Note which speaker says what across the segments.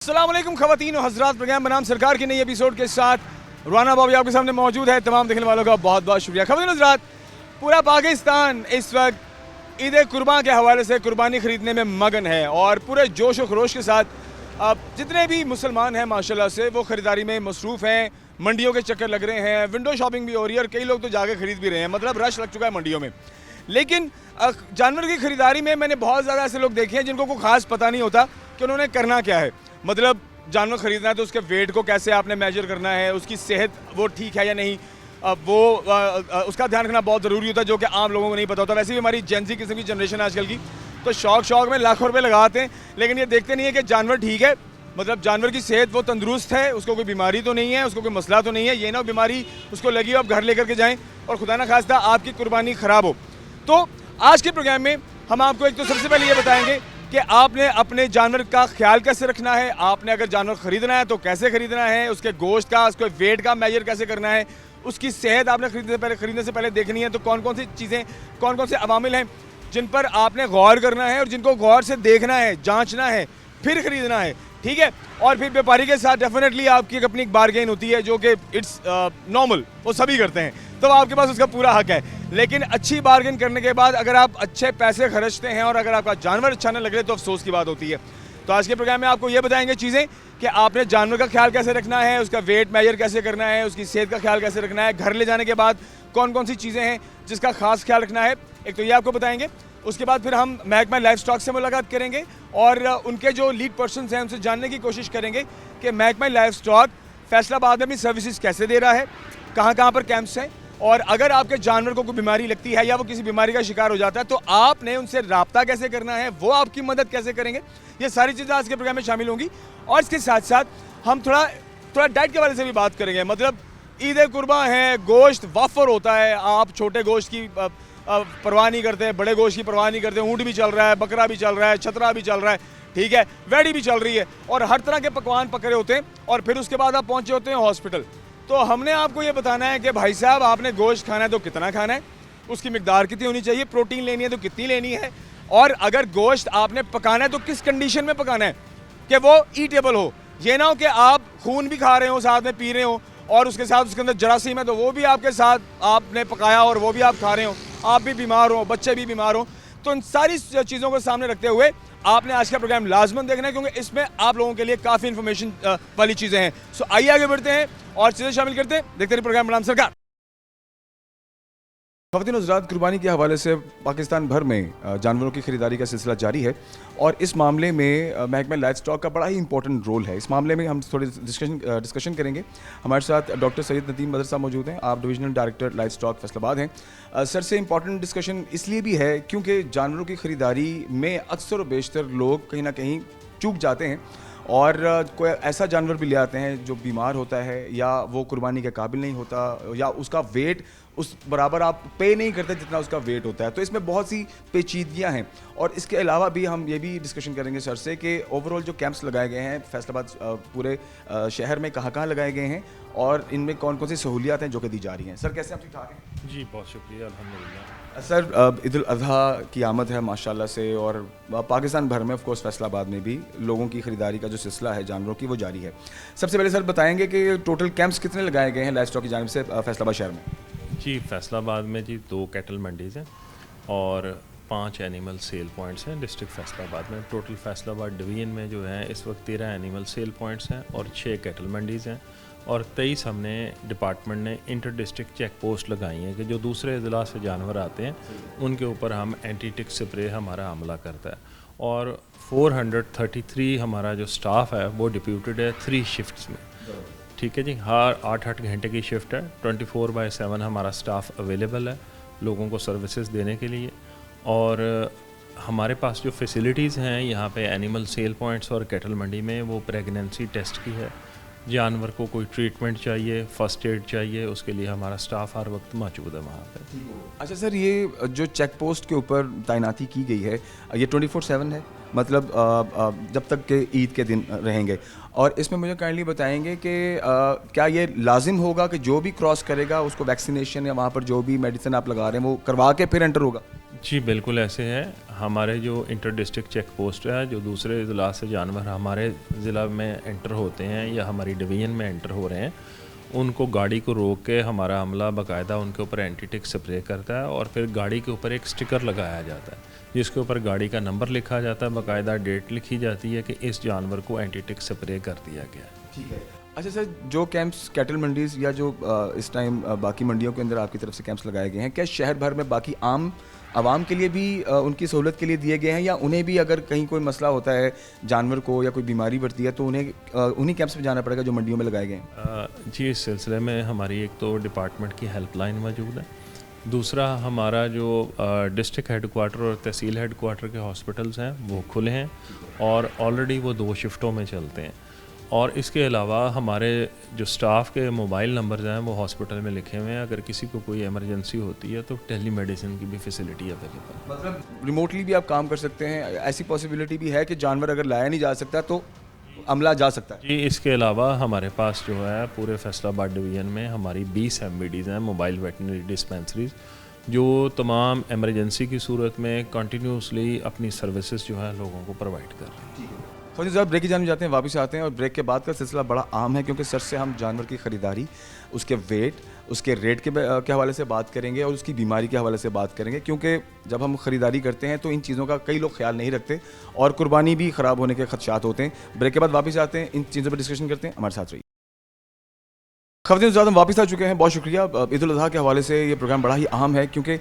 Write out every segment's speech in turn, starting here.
Speaker 1: अस्सलाम वालेकुम ख़वातीन और हज़रात, प्रोग्राम बनाम सरकार की नई एपिसोड के साथ रुआना बाबी आपके सामने मौजूद है। तमाम देखने वालों का बहुत बहुत शुक्रिया। ख़वातीन और हज़रात, पूरा पाकिस्तान इस वक्त ईद कुर्बान के हवाले से कुर्बानी ख़रीदने में मगन है और पूरे जोश व खरोश के साथ अब जितने भी मुसलमान हैं माशाल्लाह से वो ख़रीदारी में मसरूफ़ हैं। मंडियों के चक्कर लग रहे हैं, विंडो शॉपिंग भी हो रही है और कई लोग तो जाके ख़रीद भी रहे हैं, मतलब रश लग चुका है मंडियों में। लेकिन जानवर की ख़रीदारी में मैंने बहुत ज़्यादा ऐसे लोग देखे हैं जिनको कोई ख़ास पता नहीं होता कि उन्होंने करना क्या है। मतलब जानवर ख़रीदना है तो उसके वेट को कैसे आपने मेजर करना है, उसकी सेहत वो ठीक है या नहीं, उसका ध्यान रखना बहुत ज़रूरी होता है, जो कि आम लोगों को नहीं पता होता। वैसे भी हमारी जेंजी किस्म की जनरेशन है आजकल की, तो शौक में लाखों रुपए लगाते हैं, लेकिन ये देखते नहीं है कि जानवर ठीक है, मतलब जानवर की सेहत वो तंदुरुस्त है, उसको कोई बीमारी तो नहीं है, उसको कोई मसला तो नहीं है। ये ना बीमारी उसको लगी हो आप घर लेकर के जाएँ और खुदा ना खास्ता आपकी कुर्बानी ख़राब हो। तो आज के प्रोग्राम में हम आपको एक तो सबसे पहले ये बताएंगे कि आपने अपने जानवर का ख्याल कैसे रखना है, आपने अगर जानवर ख़रीदना है तो कैसे ख़रीदना है, उसके गोश्त का, उसके वेट का मेजर कैसे करना है, उसकी सेहत आपने खरीदने से पहले देखनी है। तो कौन कौन सी चीज़ें, कौन कौन से अवामिल हैं जिन पर आपने गौर करना है और जिनको गौर से देखना है, जांचना है, फिर ख़रीदना है, ठीक है। और फिर व्यापारी के साथ डेफिनेटली आपकी अपनी एक बार्गेन होती है जो कि इट्स नॉर्मल, वो सभी करते हैं, तो आपके पास उसका पूरा हक है। लेकिन अच्छी बार्गेन करने के बाद अगर आप अच्छे पैसे खर्चते हैं और अगर आपका जानवर अच्छा न लग रहे तो अफसोस की बात होती है। तो आज के प्रोग्राम में आपको ये बताएंगे चीज़ें कि आपने जानवर का ख्याल कैसे रखना है, उसका वेट मेजर कैसे करना है, उसकी सेहत का ख्याल कैसे रखना है, घर ले जाने के बाद कौन कौन सी चीज़ें हैं जिसका खास ख्याल रखना है, एक तो ये आपको बताएंगे। उसके बाद फिर हम महकमा लाइफ स्टॉक से मुलाकात करेंगे और उनके जो लीड पर्सन्स हैं उनसे जानने की कोशिश करेंगे कि महकमा लाइफ स्टॉक फैसलाबाद में अपनी सर्विसेज कैसे दे रहा है, कहाँ पर कैंप्स हैं, और अगर आपके जानवर को कोई बीमारी लगती है या वो किसी बीमारी का शिकार हो जाता है तो आपने उनसे रब्ता कैसे करना है, वो आपकी मदद कैसे करेंगे। ये सारी चीज़ें आज के प्रोग्राम में शामिल होंगी। और इसके साथ साथ हम थोड़ा डाइट के बारे से भी बात करेंगे। मतलब ईद कुर्बान है, गोश्त वाफर होता है, आप छोटे गोश्त की परवाह नहीं करते, बड़े गोश्त की परवाह नहीं करते। ऊँट भी चल रहा है, बकरा भी चल रहा है, छतरा भी चल रहा है, ठीक है, वैडी भी चल रही है और हर तरह के पकवान पकड़े होते हैं। और फिर उसके बाद आप पहुँचे होते हैं हॉस्पिटल। तो हमने आपको ये बताना है कि भाई साहब आपने गोश्त खाना है तो कितना खाना है, उसकी मिकदार कितनी होनी चाहिए, प्रोटीन लेनी है तो कितनी लेनी है, और अगर गोश्त आपने पकाना है तो किस कंडीशन में पकाना है कि वो ईटेबल हो। ये ना हो कि आप खून भी खा रहे हो, साथ में पी रहे हो और उसके साथ उसके अंदर जरासीम है तो वो भी आपके साथ आपने पकाया और वो भी आप खा रहे हो, आप भी बीमार हो, बच्चे भी बीमार हो। तो इन सारी चीज़ों को सामने रखते हुए आपने आज का प्रोग्राम लाजमन देखना है, क्योंकि इसमें आप लोगों के लिए काफ़ी इन्फॉर्मेशन वाली चीज़ें हैं। सो आइए आगे बढ़ते हैं और चीज़ें शामिल करते हैं, देखते रहिए प्रोग्राम बनाम सरकार। ख़वातीन हज़रात, कुर्बानी के हवाले से पाकिस्तान भर में जानवरों की ख़रीदारी का सिलसिला जारी है और इस मामले में महकमा लाइफ स्टॉक का बड़ा ही इंपॉर्टेंट रोल है। इस मामले में हम थोड़ी डिस्कशन करेंगे। हमारे साथ डॉक्टर सैयद नदीम बदर साहब मौजूद हैं, आप divisional director life stock Faisalabad हैं। सर से इंपॉर्टेंट डिस्कशन इसलिए भी है क्योंकि जानवरों की ख़रीदारी में अक्सर व बेशतर लोग कहीं ना कहीं चूक जाते हैं और कोई ऐसा जानवर भी ले आते हैं जो बीमार होता है या वो कुर्बानी के काबिल नहीं होता या उसका वेट उस बराबर आप पे नहीं करते जितना उसका वेट होता है। तो इसमें बहुत सी पेचीदगियां हैं और इसके अलावा भी हम ये भी डिस्कशन करेंगे सर से कि ओवरऑल जो कैंप्स लगाए गए हैं फैसलाबाद पूरे शहर में कहाँ लगाए गए हैं और इनमें कौन कौन सी सहूलियात हैं जो कि दी जा रही हैं। सर कैसे आप ठीक ठाक हैं?
Speaker 2: जी बहुत शुक्रिया, अल्हम्दुलिल्लाह।
Speaker 1: सर ईद उल अज़हा की आमद है माशाल्लाह से और पाकिस्तान भर में ऑफ कोर्स फैसलाबाद में भी लोगों की ख़रीदारी का जो सिलसिला है जानवरों की वो जारी है। सबसे पहले सर बताएंगे कि टोटल कैंप्स कितने लगाए गए हैं लाइफ स्टॉक की जानिब से फैसलाबाद शहर में?
Speaker 2: जी फैसलाबाद में जी 2 कैटल मंडीज़ हैं और 5 एनिमल सेल पॉइंट्स हैं डिस्ट्रिक्ट फैसलाबाद में। टोटल फैसलाबाद डिवीज़न में जो है इस वक्त 13 एनिमल सेल पॉइंट्स हैं और 6 कैटल मंडीज़ हैं और 23 हमने डिपार्टमेंट ने इंटर डिस्ट्रिक्ट चेक पोस्ट लगाई हैं कि जो दूसरे ज़िला से जानवर आते हैं उनके ऊपर हम एंटी टिक स्प्रे हमारा हमला करता है। और 433 हमारा जो स्टाफ है वो डिप्यूटेड है 3 शिफ्ट्स में, ठीक है जी। हर 8-8 घंटे की शिफ्ट है, 24/7 हमारा स्टाफ अवेलेबल है लोगों को सर्विसेज देने के लिए। और हमारे पास जो फैसिलिटीज़ हैं यहाँ पे एनिमल सेल पॉइंट्स और कैटल मंडी में वो प्रेगनेंसी टेस्ट की है, जानवर को कोई ट्रीटमेंट चाहिए, फ़र्स्ट एड चाहिए, उसके लिए हमारा स्टाफ हर वक्त मौजूद है वहाँ पे।
Speaker 1: अच्छा सर, ये जो चेक पोस्ट के ऊपर तैनाती की गई है ये 24/7 है, मतलब जब तक के ईद के दिन रहेंगे। और इसमें मुझे काइंडली बताएंगे कि क्या ये लाजिम होगा कि जो भी क्रॉस करेगा उसको वैक्सीनेशन या वहाँ पर जो भी मेडिसिन आप लगा रहे हैं वो करवा के फिर एंटर होगा?
Speaker 2: जी बिल्कुल ऐसे है। हमारे जो इंटर डिस्ट्रिक्ट चेक पोस्ट है, जो दूसरे ज़िला से जानवर हमारे ज़िला में एंटर होते हैं या हमारी डिवीज़न में एंटर हो रहे हैं, उनको गाड़ी को रोक के हमारा अमला बाकायदा उनके ऊपर एंटीटिक स्प्रे करता है और फिर गाड़ी के ऊपर एक स्टिकर लगाया जाता है जिसके ऊपर गाड़ी का नंबर लिखा जाता है, बाकायदा डेट लिखी जाती है कि इस जानवर को एंटीटिक स्प्रे कर दिया गया है।
Speaker 1: ठीक है। अच्छा सर, जो कैंप्स कैटल मंडीज़ या जो इस टाइम बाकी मंडियों के अंदर आपकी तरफ से कैंप्स लगाए गए हैं, क्या शहर भर में बाकी आम आवाम के लिए भी उनकी सहूलत के लिए दिए गए हैं, या उन्हें भी अगर कहीं कोई मसला होता है जानवर को या कोई बीमारी बढ़ती है तो उन्हें उन्हीं कैंप्स में जाना पड़ेगा जो मंडियों में लगाए गए हैं?
Speaker 2: जी, इस सिलसिले में हमारी एक तो डिपार्टमेंट की हेल्पलाइन मौजूद है, दूसरा हमारा जो डिस्ट्रिक्ट हेडक्वार्टर और तहसील हेडक्वार्टर के हॉस्पिटल्स हैं वो खुले हैं और ऑलरेडी वो 2 शिफ्टों में चलते हैं। और इसके अलावा हमारे जो स्टाफ के मोबाइल नंबर्स हैं वो हॉस्पिटल में लिखे हुए हैं, अगर किसी को कोई इमरजेंसी होती है तो टेली मेडिसिन की भी फैसिलिटी अवेलेबल।
Speaker 1: मतलब रिमोटली भी आप काम कर सकते हैं? ऐसी पॉसिबिलिटी भी है कि जानवर अगर लाया नहीं जा सकता तो अमला जा सकता है?
Speaker 2: जी, इसके अलावा हमारे पास जो है पूरे फैसलाबाद डिवीज़न में हमारी 20 MVDs हैं, मोबाइल वेटनरी डिस्पेंसरीज, जो तमाम इमरजेंसी की सूरत में कंटिन्यूसली अपनी सर्विसेज जो है लोगों को प्रोवाइड कर रही हैं।
Speaker 1: फौजी साहब, ब्रेक की जाने जाते हैं, वापस आते हैं और ब्रेक के बाद का सिलसिला बड़ा आम है क्योंकि सर से हम जानवर की ख़रीदारी, उसके वेट, उसके रेट के हवाले से बात करेंगे और उसकी बीमारी के हवाले से बात करेंगे, क्योंकि जब हम ख़रीदारी करते हैं तो इन चीज़ों का कई लोग ख्याल नहीं रखते और कुर्बानी भी ख़राब होने के खदशात होते हैं। ब्रेक के बाद वापस आते हैं, इन चीज़ों पर डिस्कशन करते हैं, हमारे साथ रहिए। खबरें ज़्यादा हम वापस आ चुके हैं, बहुत शुक्रिया। ईद उल अज़हा के हवाले से ये प्रोग्राम बड़ा ही अहम है क्योंकि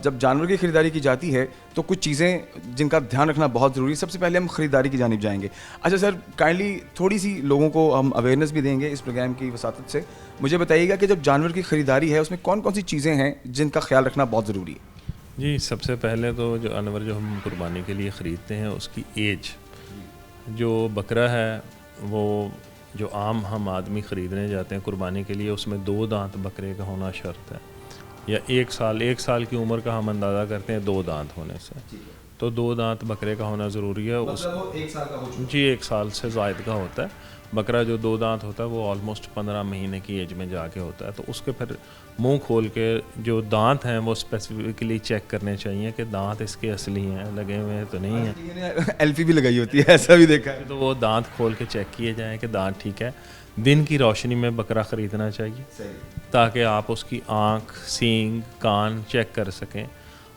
Speaker 1: जब जानवर की ख़रीदारी की जाती है तो कुछ चीज़ें जिनका ध्यान रखना बहुत ज़रूरी है। सबसे पहले हम ख़रीदारी की जानिब जाएंगे। अच्छा सर, काइंडली थोड़ी सी लोगों को हम अवेयरनेस भी देंगे इस प्रोग्राम की वसातत से। मुझे बताइएगा कि जब जानवर की ख़रीदारी है उसमें कौन कौन सी चीज़ें हैं जिनका ख्याल रखना बहुत ज़रूरी है?
Speaker 2: जी, सबसे पहले तो जो जानवर जो हम कुर्बानी के लिए ख़रीदते हैं उसकी एज, जो बकरा है वो जो आम हम आदमी ख़रीदने जाते हैं कुर्बानी के लिए उसमें 2 दांत बकरे का होना शर्त है, या 1 साल की उम्र का हम अंदाज़ा करते हैं 2 दांत होने से, तो 2 दांत बकरे का होना ज़रूरी है।
Speaker 1: मतलब 1 साल का हो चुका?
Speaker 2: जी, 1 साल से ज़ायद का होता है। बकरा जो 2 दांत होता है वो ऑलमोस्ट 15 महीने की एज में जाके होता है, तो उसके फिर मुंह खोल के जो दांत हैं वो स्पेसिफिकली चेक करने चाहिए कि दांत इसके असली हैं, लगे हुए हैं तो नहीं हैं।
Speaker 1: एल्फी भी लगाई होती है, ऐसा भी देखा है।
Speaker 2: तो वो दांत खोल के चेक किए जाएँ कि दांत ठीक है। दिन की रोशनी में बकरा ख़रीदना चाहिए ताकि आप उसकी आँख, सींग, कान चेक कर सकें।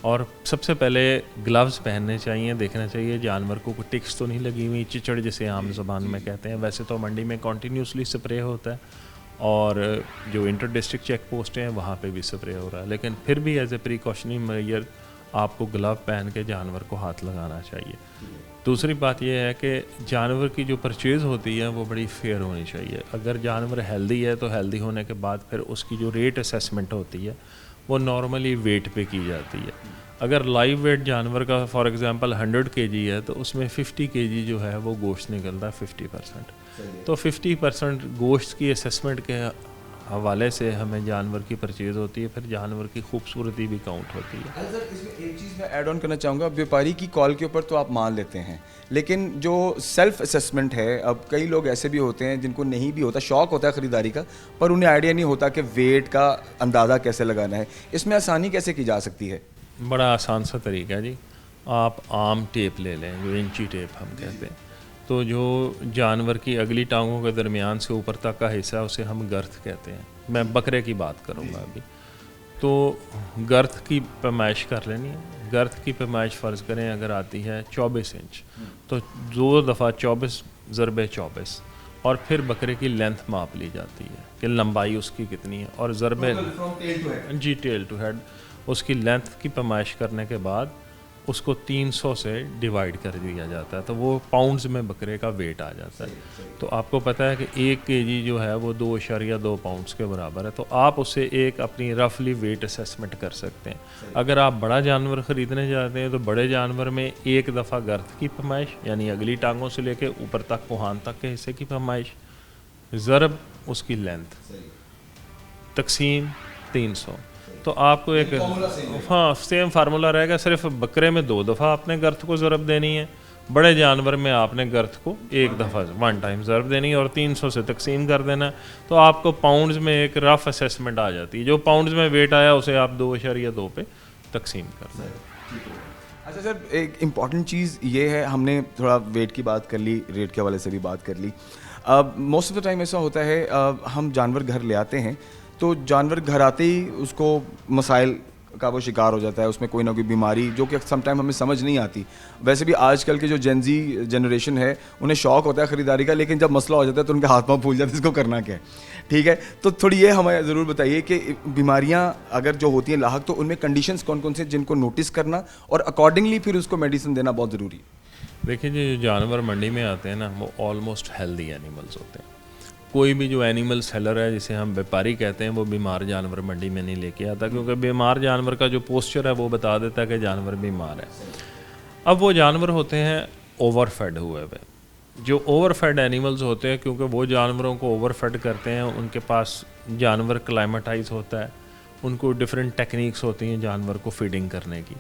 Speaker 2: और सबसे पहले ग्लव्स पहनने चाहिए, देखना चाहिए जानवर को कोई टिक्स तो नहीं लगी हुई, चिचड़ जिसे आम ज़बान में कहते हैं। वैसे तो मंडी में कॉन्टीन्यूसली स्प्रे होता है और जो इंटर डिस्ट्रिक्ट चेक पोस्ट हैं वहाँ पे भी स्प्रे हो रहा है, लेकिन फिर भी एज ए प्रिकॉशनरी मेजर आपको ग्लव पहन के जानवर को हाथ लगाना चाहिए। दूसरी बात यह है कि जानवर की जो परचेज़ होती है वो बड़ी फेयर होनी चाहिए। अगर जानवर हेल्दी है तो हेल्दी होने के बाद फिर उसकी जो रेट असेसमेंट होती है वो नॉर्मली वेट पे की जाती है। अगर लाइव वेट जानवर का फॉर एग्जांपल 100 kg है तो उसमें 50 kg जो है वो गोश्त निकलता है 50%। तो 50% गोश्त की असेसमेंट के हवाले से हमें जानवर की परचेज़ होती है, फिर जानवर की खूबसूरती भी काउंट होती है।
Speaker 1: सर, इसमें एक चीज़ मैं ऐड ऑन करना चाहूँगा। व्यापारी की कॉल के ऊपर तो आप मान लेते हैं, लेकिन जो सेल्फ असेसमेंट है, अब कई लोग ऐसे भी होते हैं जिनको नहीं भी होता, शौक़ होता है ख़रीदारी का, पर उन्हें आइडिया नहीं होता कि वेट का अंदाज़ा कैसे लगाना है। इसमें आसानी कैसे की जा सकती है?
Speaker 2: बड़ा आसान सा तरीका है जी, आप आम टेप ले लें, जो इंची टेप हम कहते हैं। तो जो जानवर की अगली टांगों के दरमियान से ऊपर तक का हिस्सा है उसे हम गर्थ कहते हैं। मैं बकरे की बात करूँगा अभी। तो गर्थ की पैमाइश कर लेनी है। गर्थ की पैमाइश फ़र्ज़ करें अगर आती है 24 इंच, तो 2 दफ़ा 24 ज़रबे 24 और फिर बकरे की लेंथ माप ली जाती है कि लंबाई उसकी कितनी है, और ज़रबे जी टेल टू हेड उसकी लेंथ की पैमाइश करने के बाद उसको 300 से डिवाइड कर दिया जाता है, तो वो पाउंड्स में बकरे का वेट आ जाता है। तो आपको पता है कि 1 kg जो है वो 2.2 पाउंड्स के बराबर है, तो आप उससे एक अपनी रफली वेट असेसमेंट कर सकते हैं। अगर आप बड़ा जानवर ख़रीदने जाते हैं तो बड़े जानवर में एक दफ़ा गर्थ की पैमाइश, यानी अगली टांगों से लेके ऊपर तक कोहान तक के हिस्से की पैमाइश, ज़रब उसकी लेंथ, तकसीम 300। तो आपको एक सेम फार्मूला रहेगा, सिर्फ बकरे में 2 दफ़ा आपने गर्थ को ज़रब देनी है, बड़े जानवर में आपने गर्थ को एक दफ़ा 1 टाइम ज़र्ब देनी है और 300 से तकसीम कर देना है, तो आपको पाउंड्स में एक रफ असेसमेंट आ जाती है। जो पाउंड्स में वेट आया उसे आप 2.2 पे तकसीम कर दें।
Speaker 1: अच्छा सर, एक इम्पॉर्टेंट चीज़ ये है, हमने थोड़ा वेट की बात कर ली, रेट के हवाले से भी बात कर ली। मोस्ट ऑफ द टाइम ऐसा होता है हम जानवर घर ले आते हैं तो जानवर घर आते ही उसको मसाइल का वो शिकार हो जाता है, उसमें कोई ना कोई बीमारी जो कि समटाइम हमें समझ नहीं आती। वैसे भी आजकल के जो जेनजी जनरेशन है उन्हें शौक होता है ख़रीदारी का, लेकिन जब मसला हो जाता है तो उनके हाथ पाँव फूल जाते हैं इसको करना क्या है। ठीक है, तो थोड़ी ये हमें ज़रूर बताइए कि बीमारियाँ अगर जो होती हैं लाहक, तो उनमें कंडीशंस कौन कौन से जिनको नोटिस करना और अकॉर्डिंगली फिर उसको मेडिसिन देना बहुत ज़रूरी है।
Speaker 2: देखिए, जो जानवर मंडी में आते हैं ना, वो ऑलमोस्ट हेल्दी एनिमल्स होते हैं। कोई भी जो एनिमल सेलर है, जिसे हम व्यापारी कहते हैं, वो बीमार जानवर मंडी में नहीं लेके आता, क्योंकि बीमार जानवर का जो पोस्चर है वो बता देता है कि जानवर बीमार है। अब वो जानवर होते हैं ओवरफेड हुए हुए। जो ओवरफेड एनिमल्स होते हैं, क्योंकि वो जानवरों को ओवरफेड करते हैं, उनके पास जानवर क्लाइमेटाइज होता है, उनको डिफरेंट टेक्निक्स होती हैं जानवर को फीडिंग करने की।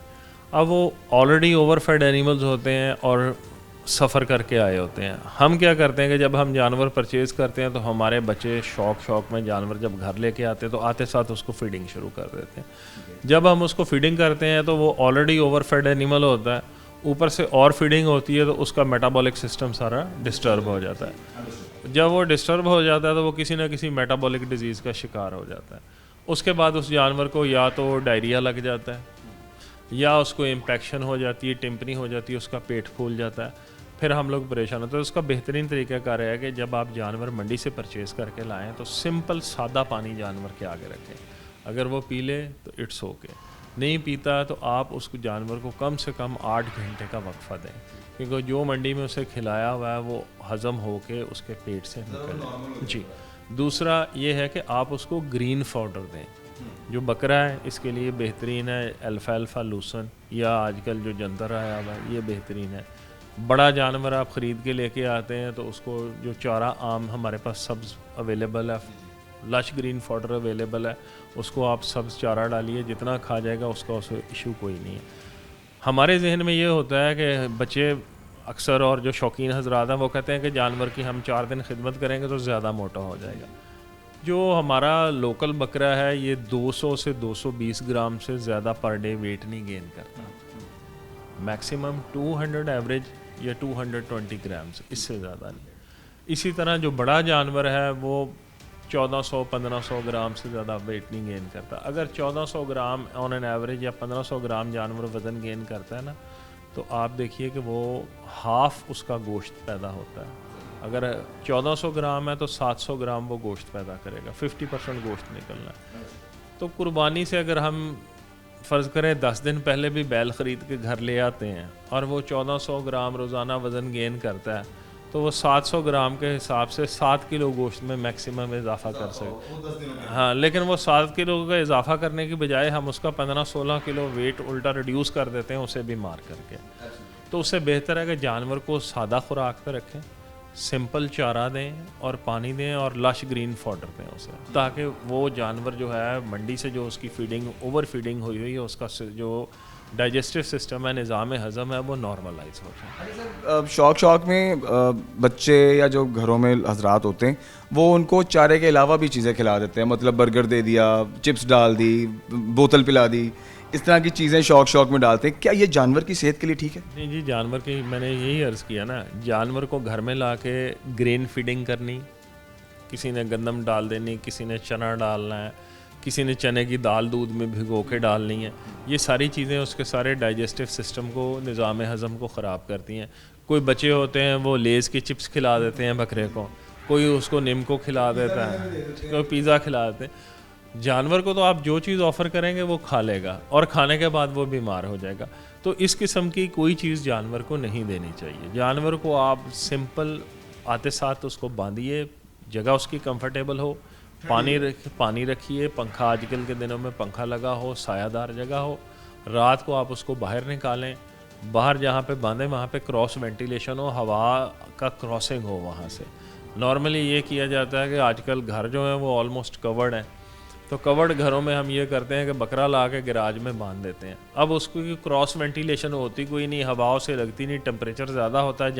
Speaker 2: अब वो ऑलरेडी ओवरफेड एनिमल्स होते हैं और सफ़र करके आए होते हैं। हम क्या करते हैं कि जब हम जानवर परचेज़ करते हैं तो हमारे बच्चे शौक में जानवर जब घर लेके आते हैं तो आते साथ उसको फीडिंग शुरू कर देते हैं। जब हम उसको फीडिंग करते हैं तो वो ऑलरेडी ओवरफेड एनिमल होता है, ऊपर से और फीडिंग होती है तो उसका मेटाबॉलिक सिस्टम सारा डिस्टर्ब हो जाता है। जब वो डिस्टर्ब हो जाता है तो वो किसी न किसी मेटाबॉलिक डिजीज़ का शिकार हो जाता है। उसके बाद उस जानवर को या तो डायरिया लग जाता है, या उसको इन्फेक्शन हो जाती है, टिम्पनी हो जाती है, उसका पेट फूल जाता है, फिर हम लोग परेशान होते हैं। उसका बेहतरीन तरीक़ाकार है कि जब आप जानवर मंडी से परचेज़ करके लाएं तो सिंपल सादा पानी जानवर के आगे रखें। अगर वो पी ले तो इट्स ओके, नहीं पीता तो आप उस जानवर को कम से कम 8 घंटे का वक्फा दें, क्योंकि जो मंडी में उसे खिलाया हुआ है वो हज़म होके उसके पेट से निकले। जी, दूसरा ये है कि आप उसको ग्रीन पाउडर दें। जो बकरा है इसके लिए बेहतरीन है अल्फाल्फा लूसन, या आजकल जो जंतर आया हुआ है ये बेहतरीन है। बड़ा जानवर आप ख़रीद के लेके आते हैं तो उसको जो चारा आम हमारे पास सब्ज़ अवेलेबल है, लश ग्रीन पाउडर अवेलेबल है, उसको आप सब्ज़ चारा डालिए, जितना खा जाएगा उसका उस इशू कोई नहीं है। हमारे जहन में ये होता है कि बच्चे अक्सर और जो शौकीन हजरात हैं वो कहते हैं कि जानवर की हम 4 दिन खिदमत करेंगे तो ज़्यादा मोटा हो जाएगा। जो हमारा लोकल बकरा है ये 200 से 220 ग्राम से ज़्यादा पर डे वेट नहीं गेन करता, मैक्सिमम 200 एवरेज या 220 ग्राम्स, इससे ज़्यादा नहीं। इसी तरह जो बड़ा जानवर है वो 1400-1500 ग्राम से ज़्यादा वेट नहीं गेन करता। अगर 1400 ग्राम ऑन एन एवरेज या 1500 ग्राम जानवर वज़न गेन करता है ना, तो आप देखिए कि वो हाफ उसका गोश्त पैदा होता है। अगर 1400 ग्राम है तो 700 ग्राम वो गोश्त पैदा करेगा, 50% गोश्त निकलना है। तो कुर्बानी से अगर हम फ़र्ज़ करें 10 दिन पहले भी बैल ख़रीद के घर ले आते हैं और वो 1400 ग्राम रोज़ाना वज़न गेन करता है, तो वो 700 ग्राम के हिसाब से 7 किलो गोश्त में मैक्सिमम इजाफा कर सकते। हाँ, लेकिन वो 7 किलो का इजाफा करने की बजाय हम उसका 15-16 किलो वेट उल्टा रिड्यूस कर देते हैं उसे बीमार करके। तो उससे बेहतर है कि जानवर को सादा खुराक पर रखें, सिंपल चारा दें और पानी दें और लश ग्रीन पाउडर दें उसे, ताकि वो जानवर जो है मंडी से जो उसकी फीडिंग ओवर फीडिंग हुई है उसका जो डाइजेस्टिव सिस्टम है, निज़ाम हज़म है, वो नॉर्मलाइज हो जाए।
Speaker 1: शौक में बच्चे या जो घरों में हजरात होते हैं वो उनको चारे के अलावा भी चीज़ें खिला देते हैं, मतलब बर्गर दे दिया, चिप्स डाल दी, बोतल पिला दी, इस तरह की चीज़ें शौक में डालते हैं। क्या ये जानवर की सेहत के लिए ठीक है?
Speaker 2: नहीं जी, जानवर की मैंने यही अर्ज़ किया ना, जानवर को घर में ला के ग्रेन फीडिंग करनी, किसी ने गंदम डाल देनी, किसी ने चना डालना है, किसी ने चने की दाल दूध में भिगो के डालनी है। ये सारी चीज़ें उसके सारे डाइजेस्टिव सिस्टम को, निज़ाम हज़म को ख़राब करती हैं। कोई बच्चे होते हैं वो लेज़ की चिप्स खिला देते हैं बकरे को, कोई उसको निम्को खिला देता है, कोई पिज़्ज़ा खिला देते हैं। जानवर को तो आप जो चीज़ ऑफ़र करेंगे वो खा लेगा और खाने के बाद वो बीमार हो जाएगा। तो इस किस्म की कोई चीज़ जानवर को नहीं देनी चाहिए। जानवर को आप सिंपल आते साथ उसको बांधिए, जगह उसकी कंफर्टेबल हो, पानी रखिए, पंखा आजकल के दिनों में पंखा लगा हो, सायादार जगह हो। रात को आप उसको बाहर निकालें, बाहर जहाँ पे बांधें वहाँ पे क्रॉस वेंटिलेशन हो, हवा का क्रॉसिंग हो वहाँ से। नॉर्मली ये किया जाता है कि आजकल घर जो है वो ऑलमोस्ट कवर्ड है, तो कवर्ड घरों में हम ये करते हैं कि बकरा ला के गैराज में बांध देते हैं। अब उसको क्रॉस वेंटिलेशन होती कोई नहीं, हवाओं से लगती नहीं, टेम्परेचर ज़्यादा होता है,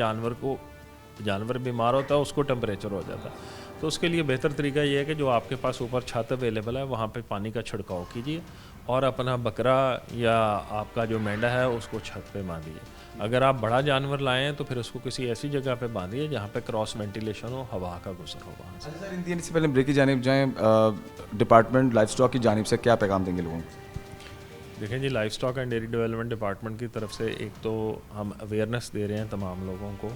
Speaker 2: जानवर बीमार होता है, उसको टेम्परेचर हो जाता है। तो उसके लिए बेहतर तरीका ये है कि जो आपके पास ऊपर छत अवेलेबल है वहाँ पे पानी का छिड़काव कीजिए और अपना बकरा या आपका जो मेंढा है उसको छत पे बांधिए। अगर आप बड़ा जानवर लाएँ हैं तो फिर उसको किसी ऐसी जगह पे बांधिए जहाँ पे क्रॉस वेंटिलेशन हो, हवा का गुजर हो वहाँ से।
Speaker 1: अच्छा सर, इंतजार से पहले ब्रेक की जानिब जाएँ, डिपार्टमेंट लाइफ स्टॉक की जानिब से क्या पैगाम देंगे लोगों को?
Speaker 2: देखें जी, life stock and dairy development department की तरफ से एक तो हम अवेयरनेस दे रहे हैं तमाम लोगों को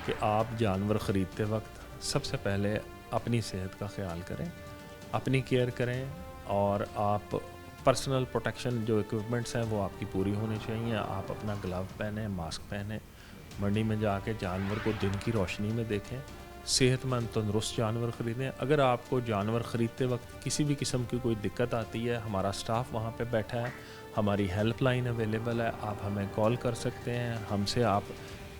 Speaker 2: कि आप जानवर ख़रीदते वक्त सबसे पहले अपनी सेहत का ख्याल करें, अपनी केयर करें और आप पर्सनल प्रोटेक्शन जो इक्विपमेंट्स हैं वो आपकी पूरी होनी चाहिए। आप अपना ग्लव पहने, मास्क पहने, मंडी में जाके जानवर को दिन की रोशनी में देखें, सेहतमंद तंदुरुस्त जानवर ख़रीदें। अगर आपको जानवर ख़रीदते वक्त किसी भी किस्म की कोई दिक्कत आती है, हमारा स्टाफ वहाँ पे बैठा है, हमारी हेल्पलाइन अवेलेबल है, आप हमें कॉल कर सकते हैं, हमसे आप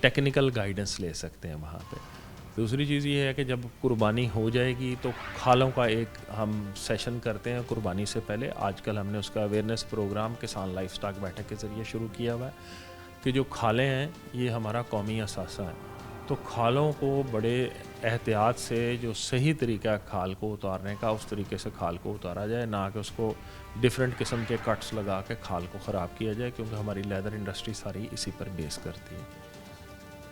Speaker 2: टेक्निकल गाइडेंस ले सकते हैं वहाँ पे। दूसरी चीज़ ये है कि जब कुर्बानी हो जाएगी तो खालों का एक हम सेशन करते हैं कुर्बानी से पहले। आजकल हमने उसका अवेयरनेस प्रोग्राम किसान लाइफ स्टॉक बैठक के ज़रिए शुरू किया हुआ है कि जो खालें हैं ये हमारा कौमी असासा है, तो खालों को बड़े एहतियात से जो सही तरीका है खाल को उतारने का, उस तरीके से खाल को उतारा जाए, ना कि उसको डिफरेंट किस्म के कट्स लगा के खाल को ख़राब किया जाए, क्योंकि हमारी लेदर इंडस्ट्री सारी इसी पर बेस करती है।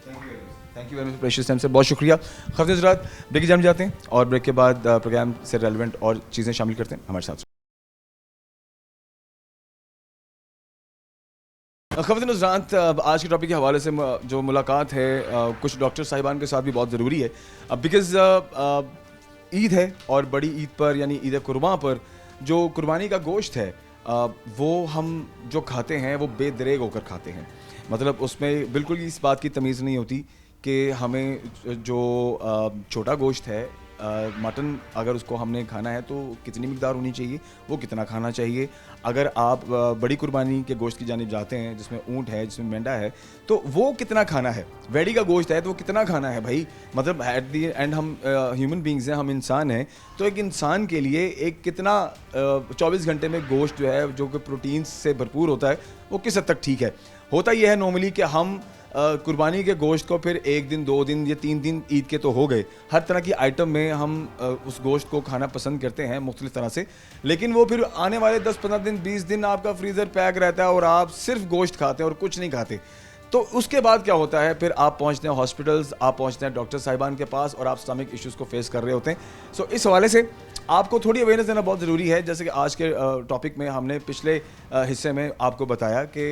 Speaker 1: Thank you very much precious time से, बहुत शुक्रिया। खबरें हज़रात, ब्रेक की जान जाते हैं और ब्रेक के बाद प्रोग्राम से रेलेवेंट और चीज़ें शामिल करते हैं हमारे साथ। खबरें हज़रात, आज के टॉपिक के हवाले से जो मुलाकात है कुछ डॉक्टर साहिबान के साथ भी बहुत ज़रूरी है, बिकॉज़ ईद है और बड़ी ईद पर यानी ईद कुर्बान पर जो कुर्बानी का गोश्त है वो हम जो खाते हैं वो बेदरेग होकर खाते हैं। मतलब उसमें बिल्कुल इस बात की तमीज़ नहीं होती कि हमें जो छोटा गोश्त है मटन, अगर उसको हमने खाना है तो कितनी मिकदार होनी चाहिए, वो कितना खाना चाहिए। अगर आप बड़ी कुर्बानी के गोश्त की जानिब जाते हैं जिसमें ऊँट है, जिसमें मेंढा है, तो वो कितना खाना है। वेड़ी का गोश्त है तो वो कितना खाना है भाई। मतलब एट दी एंड हम ह्यूमन बींग्स हैं, हम इंसान हैं, तो एक इंसान के लिए एक कितना 24 घंटे में गोश्त जो है जो कि प्रोटीन से भरपूर होता है वो किस हद तक ठीक है। होता यह है नॉर्मली कि हम कुर्बानी के गोश्त को फिर 1 दिन 2 दिन या 3 दिन ईद के तो हो गए, हर तरह की आइटम में हम उस गोश्त को खाना पसंद करते हैं मुख्तलिफ तरह से, लेकिन वो फिर आने वाले 10-15 दिन 20 दिन आपका फ्रीज़र पैक रहता है और आप सिर्फ गोश्त खाते हैं और कुछ नहीं खाते। तो उसके बाद क्या होता है, फिर आप पहुंचते हैं हॉस्पिटल्स, आप पहुंचते हैं डॉक्टर साहिबान के पास और आप स्टमक इश्यूज़ को फेस कर रहे होते हैं। सो इस हवाले से आपको थोड़ी अवेयरनेस देना बहुत ज़रूरी है। जैसे कि आज के टॉपिक में हमने पिछले हिस्से में आपको बताया कि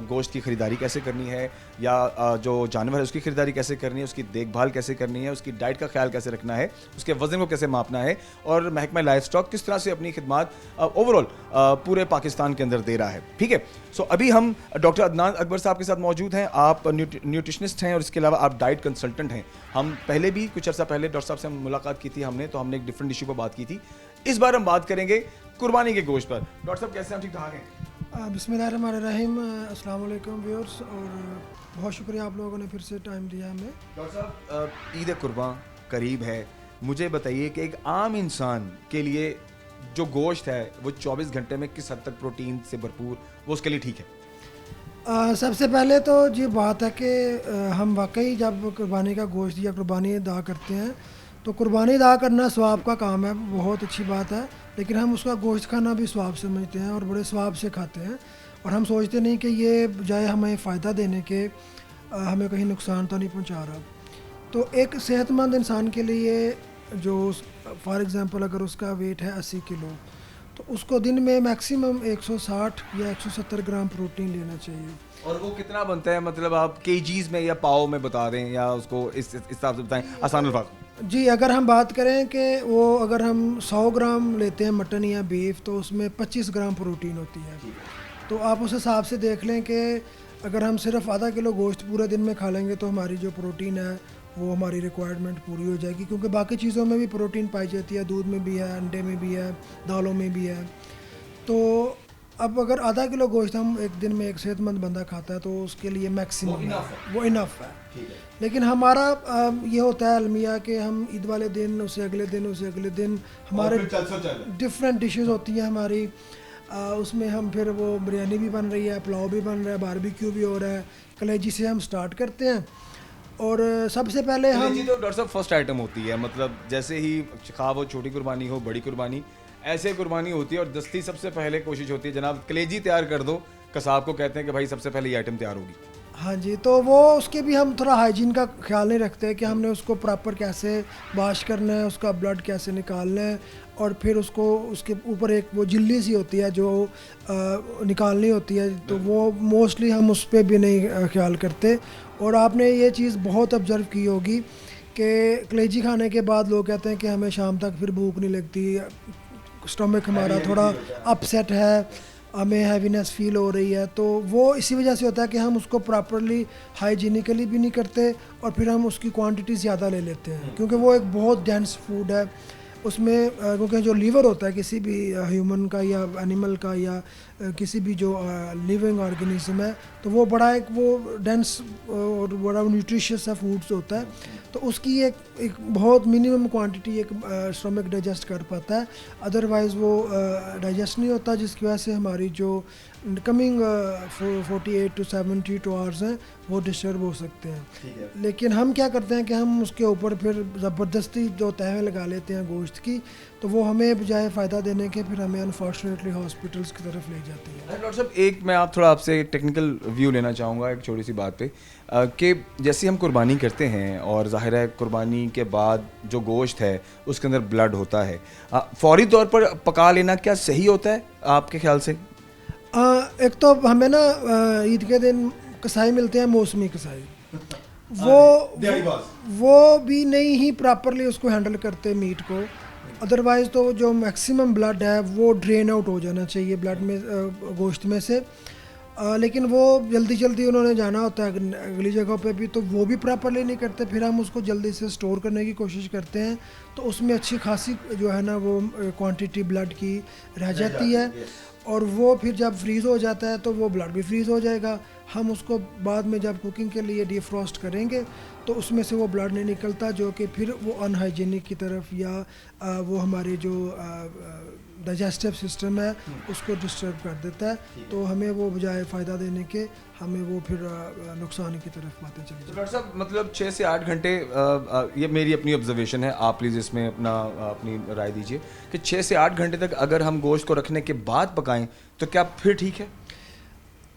Speaker 1: गोश्त की ख़रीदारी कैसे करनी है, या जो जानवर है उसकी ख़रीदारी कैसे करनी है, उसकी देखभाल कैसे करनी है, उसकी डाइट का ख्याल कैसे रखना है, उसके वज़न को कैसे मापना है, और महकमा लाइफ स्टॉक किस तरह से अपनी खिदमात ओवरऑल पूरे पाकिस्तान के अंदर दे रहा है। ठीक है, सो अभी हम डॉक्टर अदनान अकबर साहब के साथ मौजूद हैं। आप न्यूट्रिशनिस्ट हैं और इसके अलावा आप डाइट कंसल्टेंट हैं। हम पहले भी कुछ अर्सा पहले डॉक्टर साहब से मुलाकात की थी हमने, तो हमने एक डिफरेंट इशू पर बात की थी। इस बार हम बात करेंगे कुर्बानी के गोश्त पर। डॉक्टर साहब कैसे हैं, ठीक ठाक हैं?
Speaker 3: बिस्मिल्लाहिर्रहमानिर्रहीम, अस्सलाम वालेकुम व्यूअर्स, और बहुत शुक्रिया आप लोगों ने फिर से टाइम दिया हमें।
Speaker 1: डॉक्टर साहब, ईद कुर्बान करीब है, मुझे बताइए कि एक आम इंसान के लिए जो गोश्त है वो 24 घंटे में किस हद तक प्रोटीन से भरपूर वो उसके लिए ठीक है?
Speaker 3: सबसे पहले तो ये बात है कि हम वाकई जब कुर्बानी का गोश्त या कुर्बानी अदा करते हैं तो कुर्बानी अदा करना स्वाब का काम है, बहुत अच्छी बात है, लेकिन हम उसका गोश्त खाना भी स्वाब समझते हैं और बड़े स्वाब से खाते हैं, और हम सोचते नहीं कि ये बजाय हमें फ़ायदा देने के हमें कहीं नुकसान तो नहीं पहुंचा रहा। तो एक सेहतमंद इंसान के लिए जो फॉर एग्ज़ाम्पल अगर उसका वेट है 80 किलो, तो उसको दिन में मैक्सिमम 160 या 170 ग्राम प्रोटीन लेना चाहिए।
Speaker 1: और वो कितना बनता है, मतलब आप केजीज में या पाव में बता दें, या उसको इस हिसाब से बताएं आसान अल्फाज।
Speaker 3: जी, अगर हम बात करें कि वो अगर हम 100 ग्राम लेते हैं मटन या बीफ, तो उसमें 25 ग्राम प्रोटीन होती है। तो आप उस हिसाब से देख लें कि अगर हम सिर्फ आधा किलो गोश्त पूरे दिन में खा लेंगे तो हमारी जो प्रोटीन है वो हमारी रिक्वायरमेंट पूरी हो जाएगी, क्योंकि बाकी चीज़ों में भी प्रोटीन पाई जाती है, दूध में भी है, अंडे में भी है, दालों में भी है। तो अब अगर आधा किलो गोश्त हम एक दिन में एक सेहतमंद बंदा खाता है तो उसके लिए मैक्सिमम वो इनफ है। लेकिन हमारा ये होता है अलमिया कि हम ईद वाले दिन उसे अगले दिन हमारे डिफरेंट डिशेस होती हैं हमारी। उसमें हम फिर वो बिरयानी भी बन रही है, पुलाव भी बन रहा है, बारबेक्यू भी हो रहा है। कलेजी से हम स्टार्ट करते हैं और सबसे पहले हम
Speaker 1: कलेजी तो डॉक्टर साहब फर्स्ट आइटम होती है, मतलब जैसे ही खा वो छोटी कुर्बानी हो बड़ी कुर्बानी ऐसे कुर्बानी होती है और दस्ती सबसे पहले कोशिश होती है जनाब कलेजी तैयार कर दो, कसाब को कहते हैं कि भाई सबसे पहले ये आइटम तैयार होगी।
Speaker 3: हाँ जी, तो वो उसके भी हम थोड़ा हाइजीन का ख्याल नहीं रखते कि हमने उसको प्रॉपर कैसे वॉश करना है, उसका ब्लड कैसे निकालना है और फिर उसको उसके ऊपर एक वो झिल्ली सी होती है जो निकालनी होती है, तो वो मोस्टली हम उस पर भी नहीं ख्याल करते। और आपने ये चीज़ बहुत ऑब्जर्व की होगी कि कलेजी खाने के बाद लोग कहते हैं कि हमें शाम तक फिर भूख नहीं लगती, स्टमक हमारा थोड़ा अपसेट है, हमें हैवीनेस फील हो रही है। तो वो इसी वजह से होता है कि हम उसको प्रॉपरली हाइजीनिकली भी नहीं करते और फिर हम उसकी क्वांटिटी ज़्यादा ले लेते हैं क्योंकि वो एक बहुत डेंस फूड है। उसमें क्योंकि जो लीवर होता है किसी भी ह्यूमन का या एनिमल का या किसी भी जो लिविंग ऑर्गेनिज्म है, तो वो बड़ा एक वो डेंस और बड़ा न्यूट्रिशियस सा फूड्स होता है। तो उसकी एक बहुत मिनिमम क्वांटिटी एक स्टमक डाइजेस्ट कर पाता है, अदरवाइज़ वो डाइजेस्ट नहीं होता, जिसकी वजह से हमारी जो कमिंग 48 to 72 आवर्स हैं वो डिस्टर्ब हो सकते हैं। लेकिन हम क्या करते हैं कि हम उसके ऊपर फिर ज़बरदस्ती जो तह लगा लेते हैं गोश्त की, तो वो हमें बजाय फ़ायदा देने के फिर हमें अनफॉर्चुनेटली हॉस्पिटल्स की तरफ ले जाती है।
Speaker 1: डॉक्टर साहब एक मैं आप थोड़ा आपसे टेक्निकल व्यू लेना चाहूँगा एक छोटी सी बात पे कि जैसे हम कुर्बानी करते हैं और ज़ाहिर है कुर्बानी के बाद जो गोश्त है उसके अंदर ब्लड होता है, फौरी तौर पर पका लेना क्या सही होता है आपके ख्याल से?
Speaker 3: एक तो हमें ना ईद के दिन कसाई मिलते हैं, मौसमी कसाई, वो भी नहीं ही प्रॉपरली उसको हैंडल करते मीट को। अदरवाइज़ तो जो मैक्सिमम ब्लड है वो ड्रेन आउट हो जाना चाहिए ब्लड में गोश्त में से, लेकिन वो जल्दी उन्होंने जाना होता है अगली जगह पे भी, तो वो भी प्रॉपरली नहीं करते। फिर हम उसको जल्दी से स्टोर करने की कोशिश करते हैं तो उसमें अच्छी खासी जो है ना वो क्वांटिटी ब्लड की रह जाती है और वो फिर जब फ्रीज़ हो जाता है तो वो ब्लड भी फ्रीज़ हो जाएगा। हम उसको बाद में जब कुकिंग के लिए डिफ्रॉस्ट करेंगे तो उसमें से वो ब्लड नहीं निकलता, जो कि फिर वो अनहाइजीनिक की तरफ या वो हमारे जो डाइजेस्टिव सिस्टम है उसको डिस्टर्ब कर देता है। तो हमें वो बजाय फ़ायदा देने के हमें वो फिर नुकसान की तरफ बातें चली जाती।
Speaker 1: डॉक्टर साहब मतलब 6 से 8 घंटे, ये मेरी अपनी ऑब्जर्वेशन है, आप प्लीज़ इसमें अपनी राय दीजिए कि 6 से 8 घंटे तक अगर हम गोश्त को रखने के बाद पकाएं तो क्या फिर ठीक है?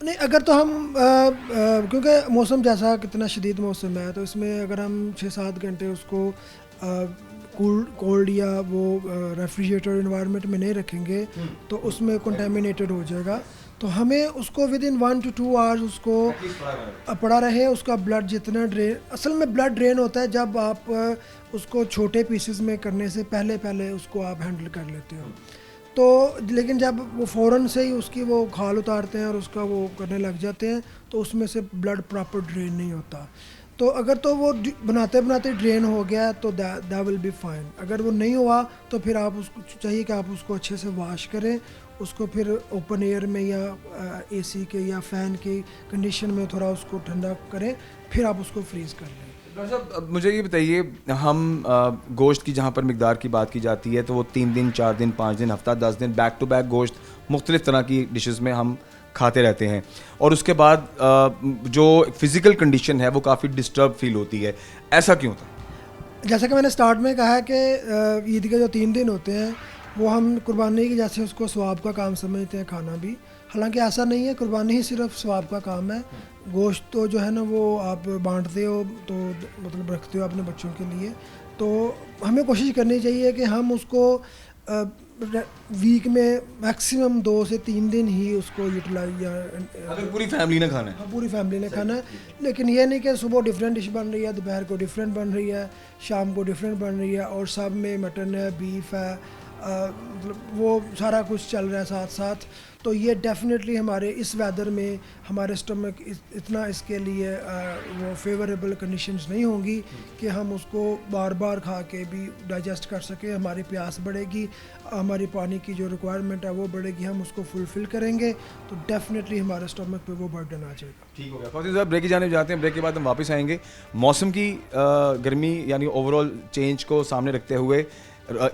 Speaker 3: नहीं, अगर तो हम क्योंकि मौसम जैसा कितना शदीद मौसम है तो इसमें अगर हम 6-7 घंटे उसको कोल्ड या वो रेफ्रिजरेटर इन्वायरमेंट में नहीं रखेंगे तो उसमें कंटेमिनेटेड हो जाएगा। तो हमें उसको विद इन 1 to 2 आवर्स उसको पड़ा रहे, उसका ब्लड जितना ड्रेन, असल में ब्लड ड्रेन होता है जब आप उसको छोटे पीसेस में करने से पहले उसको आप हैंडल कर लेते हो। तो लेकिन जब वो फ़ौरन से ही उसकी वो खाल उतारते हैं और उसका वो करने लग जाते हैं तो उसमें से ब्लड प्रॉपर ड्रेन नहीं होता। तो अगर तो वो बनाते ड्रेन हो गया तो दैट विल बी फाइन। अगर वो नहीं हुआ तो फिर आप उसको चाहिए कि आप उसको अच्छे से वॉश करें, उसको फिर ओपन एयर में या एसी के या फ़ैन की कंडीशन में थोड़ा उसको ठंडा करें, फिर आप उसको फ्रीज़ कर लें।
Speaker 1: डॉक्टर साहब मुझे ये बताइए, हम गोश्त की जहाँ पर मिकदार की बात की जाती है तो वो 3 दिन 4 दिन 5 दिन हफ्ता 10 दिन बैक टू बैक गोश्त मुख्तलिफ तरह की डिशेस में हम खाते रहते हैं और उसके बाद जो फिज़िकल कंडीशन है वो काफ़ी डिस्टर्ब फील होती है, ऐसा क्यों होता है?
Speaker 3: जैसा कि मैंने स्टार्ट में कहा कि ईद के जो 3 दिन होते हैं वो हम कुर्बानी की जैसे उसको सवाब का काम समझते हैं खाना भी, हालांकि ऐसा नहीं है, कुर्बानी ही सिर्फ सवाब का काम है। गोश्त तो जो है ना वो आप बांटते हो तो मतलब रखते हो अपने बच्चों के लिए, तो हमें कोशिश करनी चाहिए कि हम उसको वीक में मैक्सिमम 2 से 3 दिन ही उसको यूटिलाइज या
Speaker 1: अगर पूरी फैमिली ने खाना है,
Speaker 3: पूरी फैमिली ने खाना है। लेकिन ये नहीं कि सुबह डिफरेंट डिश बन रही है, दोपहर को डिफरेंट बन रही है, शाम को डिफरेंट बन रही है और सब में मटन है, बीफ है, मतलब वो सारा कुछ चल रहा है साथ साथ, तो ये डेफिनेटली हमारे इस वेदर में हमारे स्टमक इतना इसके लिए वो फेवरेबल कंडीशंस नहीं होंगी कि हम उसको बार बार खा के भी डाइजेस्ट कर सकें। हमारी प्यास बढ़ेगी, हमारी पानी की जो रिक्वायरमेंट है वो बढ़ेगी, हम उसको फुलफ़िल करेंगे तो डेफिनेटली हमारे स्टमक पे वो बर्डन आ जाएगा।
Speaker 1: ठीक हो गया फौजी साहब, ब्रेक की जाने जाते हैं, ब्रेक के बाद हम वापस आएंगे। मौसम की गर्मी यानी ओवरऑल चेंज को सामने रखते हुए,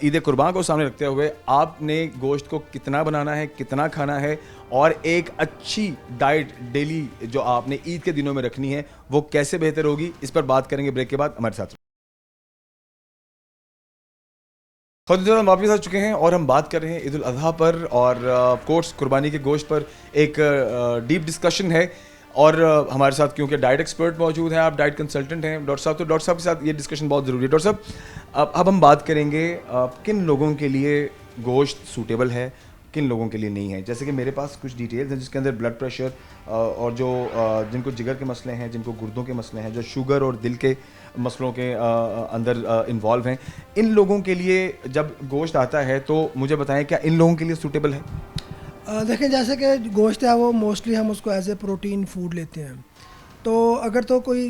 Speaker 1: ईद कुर्बान को सामने रखते हुए, आपने गोश्त को कितना बनाना है, कितना खाना है, और एक अच्छी डाइट डेली जो आपने ईद के दिनों में रखनी है वो कैसे बेहतर होगी, इस पर बात करेंगे ब्रेक के बाद। हमारे साथ खुद हम वापस आ चुके हैं और हम बात कर रहे हैं ईद उल अज़हा पर, और कोर्स कुर्बानी के गोश्त पर एक डीप डिस्कशन है। और हमारे साथ क्योंकि डाइट एक्सपर्ट मौजूद हैं, आप डाइट कंसल्टेंट हैं डॉक्टर साहब, तो डॉक्टर साहब के साथ ये डिस्कशन बहुत ज़रूरी है। डॉक्टर साहब, अब हम बात करेंगे किन लोगों के लिए गोश्त सूटेबल है, किन लोगों के लिए नहीं है। जैसे कि मेरे पास कुछ डिटेल्स हैं जिसके अंदर ब्लड प्रेशर और जो जिनको जिगर के मसले हैं, जिनको गुर्दों के मसले हैं, जो शुगर और दिल के मसलों के अंदर इन्वॉल्व हैं, इन लोगों के लिए जब गोश्त आता है तो मुझे बताएं क्या इन लोगों के लिए सूटेबल है?
Speaker 3: देखें, जैसे कि गोश्त है वो मोस्टली हम उसको एज ए प्रोटीन फूड लेते हैं, तो अगर तो कोई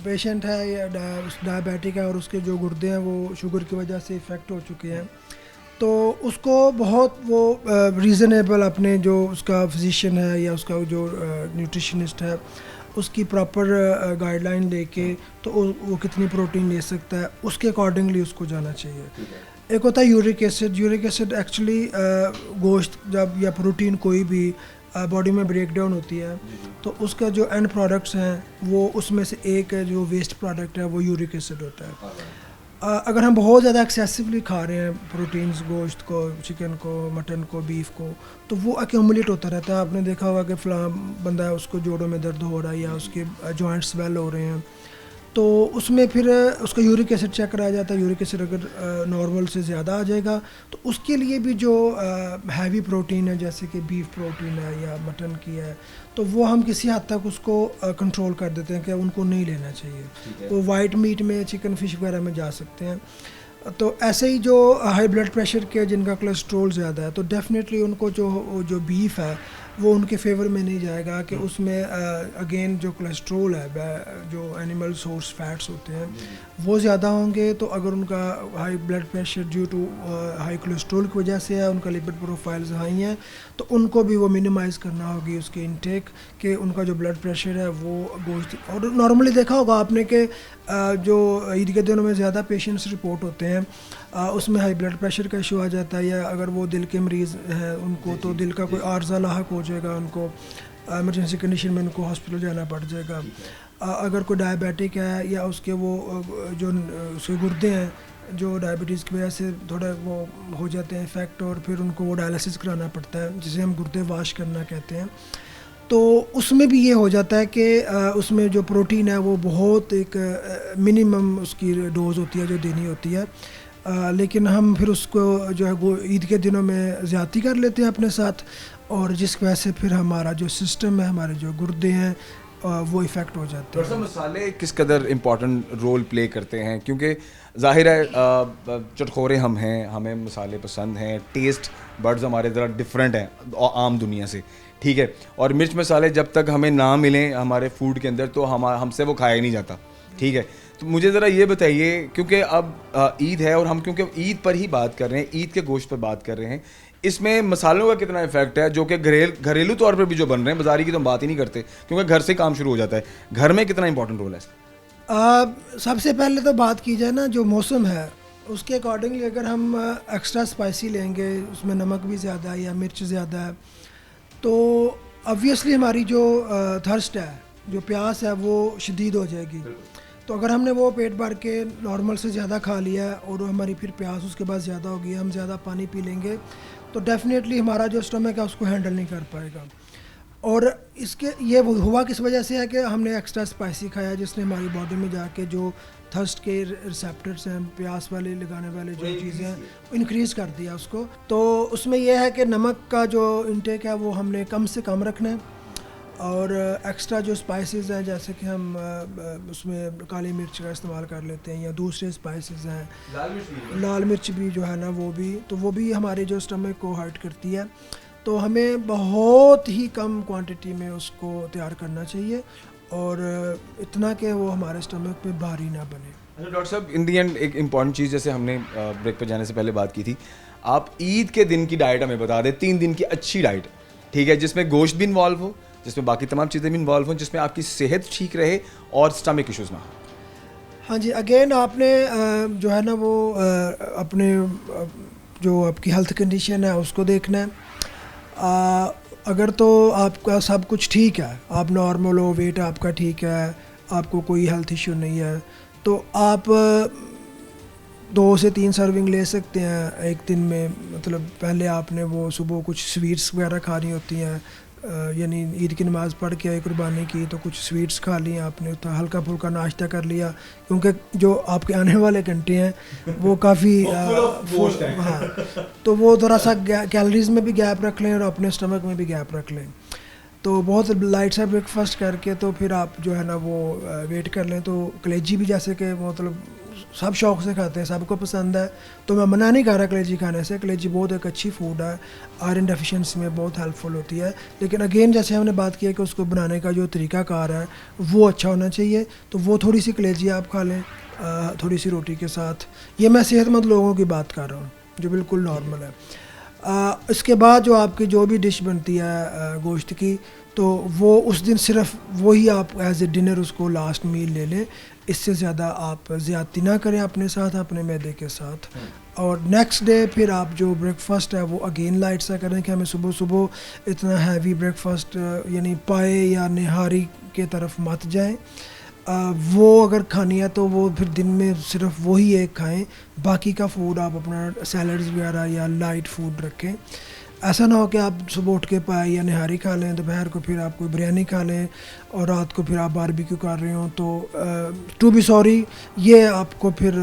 Speaker 3: पेशेंट है या डायबिटिक है और उसके जो गुर्दे हैं वो शुगर की वजह से इफ़ेक्ट हो चुके हैं, तो उसको बहुत वो रीज़नेबल अपने जो उसका फिजिशियन है या उसका जो न्यूट्रिशनिस्ट है उसकी प्रॉपर गाइडलाइन लेके तो वो कितनी प्रोटीन ले सकता है उसके अकॉर्डिंगली उसको जाना चाहिए। एक होता है यूरिक एसिड एक्चुअली गोश्त जब या प्रोटीन कोई भी बॉडी में ब्रेक डाउन होती है तो उसका जो एंड प्रोडक्ट्स हैं वो उसमें से एक है जो वेस्ट प्रोडक्ट है वो यूरिक एसिड होता है। अगर हम बहुत ज़्यादा एक्सेसिवली खा रहे हैं प्रोटीन्स, गोश्त को, चिकन को, मटन को, बीफ को, तो वो एक्यूमुलेट होता रहता है। आपने देखा होगा कि फ़लाँ बंदा है उसको जोड़ों में दर्द हो रहा है या उसके जॉइंट्स स्वेल हो रहे हैं, तो उसमें फिर उसका यूरिक एसिड चेक कराया जाता है। यूरिक एसिड अगर नॉर्मल से ज़्यादा आ जाएगा तो उसके लिए भी जो हैवी प्रोटीन है जैसे कि बीफ प्रोटीन है या मटन की है, तो वो हम किसी हद तक उसको कंट्रोल कर देते हैं कि उनको नहीं लेना चाहिए। वो वाइट मीट में, चिकन फिश वगैरह में जा सकते हैं। तो ऐसे ही जो हाई ब्लड प्रेशर के जिनका कोलेस्ट्रोल ज़्यादा है तो डेफिनेटली उनको जो बीफ है वो उनके फेवर में नहीं जाएगा कि उसमें अगेन जो कोलेस्ट्रोल है, जो एनिमल सोर्स फैट्स होते हैं वो ज़्यादा होंगे। तो अगर उनका high blood pressure due to high cholesterol की वजह से है, उनका लिपिड प्रोफाइल्स हाई हैं, तो उनको भी वो मिनिमाइज़ करना होगी उसके इनटेक कि उनका जो ब्लड प्रेशर है वो गोश्त। और नॉर्मली देखा होगा आपने कि जो ईद के दिनों में ज़्यादा पेशेंट्स रिपोर्ट होते हैं उसमें हाई ब्लड प्रेशर का इशू आ जाता है, या अगर वो दिल के मरीज़ हैं उनको तो दिल का कोई आर्जा लाहक हो जाएगा, उनको इमरजेंसी कंडीशन में उनको हॉस्पिटल जाना पड़ जाएगा। अगर कोई डायबिटिक है या उसके वो जो उसके गुर्दे हैं जो डायबिटीज़ की वजह से थोड़ा वो हो जाते हैं इफ़ेक्ट और फिर उनको वो डायलिसिस कराना पड़ता है जिसे हम गुर्दे वाश करना कहते हैं, तो उसमें भी ये हो जाता है कि उसमें जो प्रोटीन है वो बहुत एक मिनिमम उसकी डोज होती है जो देनी होती है। लेकिन हम फिर उसको जो है वो ईद के दिनों में ज़्यादती कर लेते हैं अपने साथ, और जिस वजह से फिर हमारा जो सिस्टम है, हमारे जो गुर्दे हैं वो इफ़ेक्ट हो जाते हैं।
Speaker 1: मसाले किस कदर इम्पॉर्टेंट रोल प्ले करते हैं, क्योंकि ज़ाहिर है चटखोरे हम हैं, हमें मसाले पसंद हैं, टेस्ट बर्ड्स हमारे ज़रा डिफरेंट हैं आम दुनिया से, ठीक है, और मिर्च मसाले जब तक हमें ना मिलें हमारे फूड के अंदर तो हमसे वो खाया नहीं जाता, ठीक है। तो मुझे ज़रा ये बताइए, क्योंकि अब ईद है और हम क्योंकि ईद पर ही बात कर रहे हैं, ईद के गोश्त पर बात कर रहे हैं, इसमें मसालों का कितना इफेक्ट है जो कि घरेलू तौर पर भी जो बन रहे हैं, बाजारी की तो हम बात ही नहीं करते क्योंकि घर से काम शुरू हो जाता है, घर में कितना इंपॉर्टेंट रोल है?
Speaker 3: सबसे पहले तो बात की जाए ना जो मौसम है उसके अकॉर्डिंगली अगर हम एक्स्ट्रा स्पाइसी लेंगे, उसमें नमक भी ज़्यादा है या मिर्च ज़्यादा है, तो ऑब्वियसली हमारी जो थर्स्ट है, जो प्यास है वो शदीद हो जाएगी। तो अगर हमने वो पेट भर के नॉर्मल से ज़्यादा खा लिया और हमारी फिर प्यास उसके बाद ज़्यादा होगी, हम ज़्यादा पानी पी लेंगे तो डेफिनेटली हमारा जो स्टमक है उसको हैंडल नहीं कर पाएगा। और इसके ये हुआ किस वजह से है कि हमने एक्स्ट्रा स्पाइसी खाया जिसने हमारी बॉडी में जाके जो थर्स्ट के रिसेप्टर्स हैं, प्यास वाले लगाने वाले जो चीज़ें हैं इंक्रीज़ कर दिया उसको। तो उसमें यह है कि नमक का जो इंटेक है वो हमने कम से कम रखना है, और एक्स्ट्रा जो स्पाइसेस हैं जैसे कि हम उसमें काली मिर्च का इस्तेमाल कर लेते हैं या दूसरे स्पाइसेस हैं, लाल मिर्च भी जो है ना वो भी हमारे जो स्टमक को हर्ट करती है। तो हमें बहुत ही कम क्वांटिटी में उसको तैयार करना चाहिए और इतना कि वो हमारे स्टमक पे भारी ना बने।
Speaker 1: अच्छा डॉक्टर साहब, इन दी एंड एक इम्पॉर्टेंट चीज़ जैसे हमने ब्रेक पर जाने से पहले बात की थी, आप ईद के दिन की डाइट हमें बता दें, 3 दिन की अच्छी डाइट, ठीक है, जिसमें गोश्त भी इन्वॉल्व हो, जिसमें बाकी तमाम चीज़ें भी इन्वॉल्व हों, जिसमें आपकी सेहत ठीक रहे और स्टमक इश्यूज़ ना हो।
Speaker 3: हाँ जी, अगेन आपने जो है ना वो अपने जो आपकी हेल्थ कंडीशन है उसको देखना है। अगर तो आपका सब कुछ ठीक है, आप नॉर्मल हो, वेट आपका ठीक है, आपको कोई हेल्थ इशू नहीं है, तो आप 2 से 3 सर्विंग ले सकते हैं एक दिन में। मतलब पहले आपने वो सुबह कुछ स्वीट्स वगैरह खानी होती हैं, यानी ईद की नमाज़ पढ़ के आई कुर्बानी की तो कुछ स्वीट्स खा ली आपने, तो हल्का फुल्का नाश्ता कर लिया, क्योंकि जो आपके आने वाले घंटे हैं वो काफ़ी हाँ, तो वो थोड़ा सा कैलोरीज में भी गैप रख लें और अपने स्टमक में भी गैप रख लें। तो बहुत लाइट सा ब्रेकफास्ट करके तो फिर आप जो है ना वो वेट कर लें। तो कलेजी भी जैसे कि मतलब सब शौक से खाते हैं, सबको पसंद है, तो मैं मना नहीं कर रहा कलेजी खाने से। कलेजी बहुत एक अच्छी फूड है, आयरन डेफिशिएंसी में बहुत हेल्पफुल होती है। लेकिन अगेन जैसे हमने बात की है कि उसको बनाने का जो तरीक़ाकार है वो अच्छा होना चाहिए। तो वो थोड़ी सी कलेजी आप खा लें थोड़ी सी रोटी के साथ। ये मैं सेहतमंद लोगों की बात कर रहा हूँ जो बिल्कुल नॉर्मल है। इसके बाद जो आपकी जो भी डिश बनती है गोश्त की, तो वो उस दिन सिर्फ वही आप एज ए डिनर उसको लास्ट मील ले लें। इससे ज़्यादा आप ज़्यादती ना करें अपने साथ, अपने मैदे के साथ। और नेक्स्ट डे फिर आप जो ब्रेकफास्ट है वो अगेन लाइट सा करें कि हमें सुबह सुबह इतना हैवी ब्रेकफास्ट यानी पाए या निहारी के तरफ मत जाएं। वो अगर खानी है तो वो फिर दिन में सिर्फ वही एक खाएं, बाकी का फूड आप अपना सैलड्स वगैरह या लाइट फूड रखें। ऐसा ना हो कि आप सुबह उठ के पाए या निहारी खा लें, दोपहर को फिर आप कोई बिरयानी खा लें और रात को फिर आप बारबेक्यू कर रहे हो। तो टू बी सॉरी, ये आपको फिर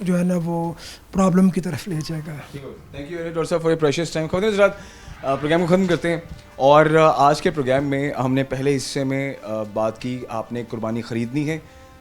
Speaker 3: जो है ना वो प्रॉब्लम की तरफ ले जाएगा।
Speaker 1: थैंक यू डॉक्टर साहब फॉर योर प्रेशियस टाइम। खुद हज़रात प्रोग्राम को ख़त्म करते हैं और आज के प्रोग्राम में हमने पहले हिस्से में बात की, आपने कुर्बानी ख़रीदनी है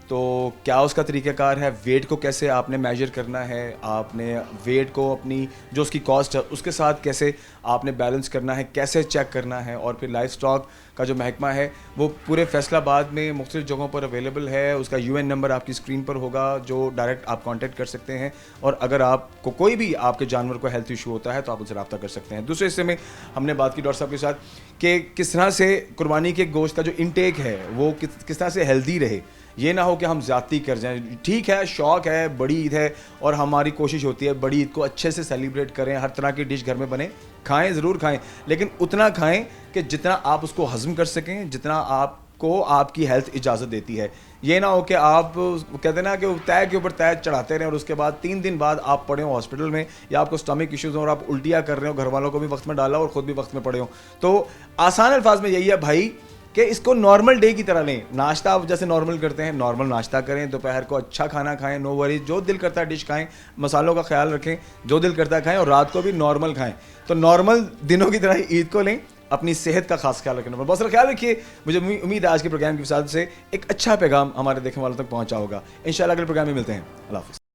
Speaker 1: तो क्या उसका तरीक़ाकार है, वेट को कैसे आपने मेजर करना है, आपने वेट को अपनी जो उसकी कॉस्ट है उसके साथ कैसे आपने बैलेंस करना है, कैसे चेक करना है। और फिर लाइफ स्टॉक का जो महकमा है वो पूरे फैसलाबाद में मुख्तलिफ जगहों पर अवेलेबल है। उसका UN नंबर आपकी स्क्रीन पर होगा जो डायरेक्ट आप कांटेक्ट कर सकते हैं। और अगर आपको कोई भी आपके जानवर को हेल्थ इशू होता है तो आप उनसे रब्ता कर सकते हैं। दूसरे हिस्से में हमने बात की डॉक्टर साहब के साथ कि किस तरह से कुर्बानी के गोश्त का जो इंटेक है वो किस तरह से हेल्दी रहे। ये ना हो कि हम ज़्यादती कर जाएं। ठीक है, शौक़ है, बड़ी ईद है और हमारी कोशिश होती है बड़ी ईद को अच्छे से सेलिब्रेट करें, हर तरह की डिश घर में बने, खाएं, ज़रूर खाएं, लेकिन उतना खाएं कि जितना आप उसको हज़म कर सकें, जितना आपको आपकी हेल्थ इजाज़त देती है। ये ना हो कि आप कहते हैं ना कि तय के ऊपर तय चढ़ाते रहें और उसके बाद 3 दिन बाद आप पड़े हो हॉस्पिटल में या आपको स्टमक इश्यूज़ हो और आप उल्टियाँ कर रहे हो, घर वालों को भी वक्त में डाला और ख़ुद भी वक्त में पड़े हो। तो आसान अल्फाज में यही है भाई कि इसको नॉर्मल डे की तरह लें। नाश्ता आप जैसे नॉर्मल करते हैं नॉर्मल नाश्ता करें, दोपहर को अच्छा खाना खाएं, नो वरीज, जो दिल करता है डिश खाएं, मसालों का ख्याल रखें, जो दिल करता है खाएं और रात को भी नॉर्मल खाएं। तो नॉर्मल दिनों की तरह ही ईद को लें, अपनी सेहत का खास ख्याल रखना। बहुत सारा ख्याल रखिए। मुझे उम्मीद है आज के प्रोग्राम की वजह से एक अच्छा पैगाम हमारे देखने वालों तक पहुँचा होगा। इंशाल्लाह अगले प्रोग्राम में मिलते हैं। अल्लाह हाफ़िज़।